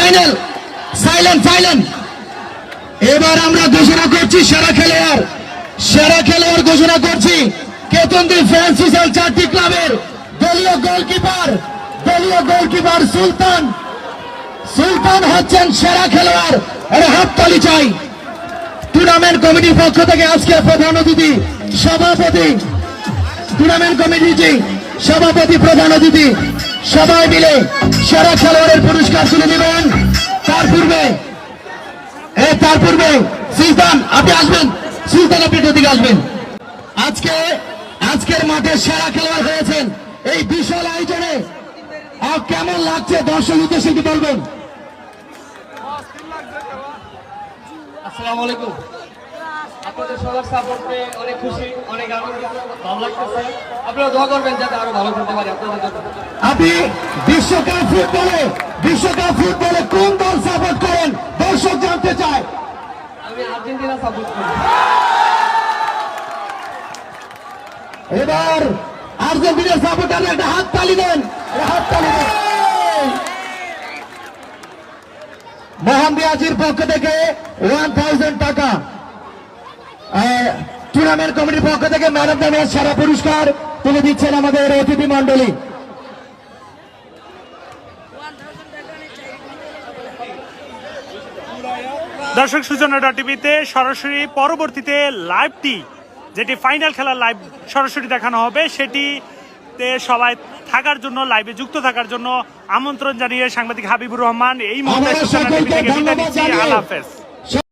Final. Silent silent. এবার আমরা ঘোষণা করছি সেরা খেলোয়াড় ঘোষণা করছি কেতনদি ফ্রেন্ডস সোশ্যাল চারটি ক্লাবের দলীয় গোলকিপার সুলতান হচ্ছেন সেরা খেলোয়াড়। আরে হাততালি চাই। টুর্নামেন্ট কমিটির পক্ষ থেকে আজকে প্রধান অতিথি সভাপতি প্রধান অতিথি সবাই মিলে সেরা খেলোয়াড়ের পুরস্কার তুলে দিবেন। তার পূর্বে সুলতান আপনি আসবেন। সুলতান আপনি এদিকে আসবেন। আজকের মাঠে সেরা খেলোয়াড় হয়েছেন। এই বিশাল আয়োজনে কেমন লাগছে দর্শক উদ্দেশ্যে কি বলবেন? আসসালামু আলাইকুম। আপনাদের সবার সাপোর্ট পেয়ে অনেক খুশি, অনেক আনন্দিত, ভালো লাগতেছে। আপনারা দোয়া করবেন যাতে আরো ভালো করতে পারি আপনাদের জন্য। আপনি বিশ্বকাপ ফুটবলে কোন দল সাপোর্ট করেন দর্শক জানতে চায়? আমি আর্জেন্টিনা সাপোর্ট করি। এবার আর্জেন্টিনার সাপোর্টার একটা হাততালি দেন। মোহাম্মদ আজির পক্ষ থেকে 1000 টাকা, টুর্নামেন্ট কমিটির পক্ষ থেকে ম্যান অফ দ্য ম্যাচ সেরা পুরস্কার তুলে দিচ্ছেন আমাদের অতিথি মন্ডলী। দর্শক সূচনা টিভিতে সরাসরি পরবর্তীতে লাইভটি যেটি ফাইনাল খেলার লাইভ সরাসরি দেখানো হবে, সেটিতে সবাই থাকার জন্য, লাইভে যুক্ত থাকার জন্য আমন্ত্রণ জানিয়ে সাংবাদিক হাবিবুর রহমান এই মুহূর্তে সূচনা টিভি থেকে বিদায় নিচ্ছি। আল্লাহ হাফেজ।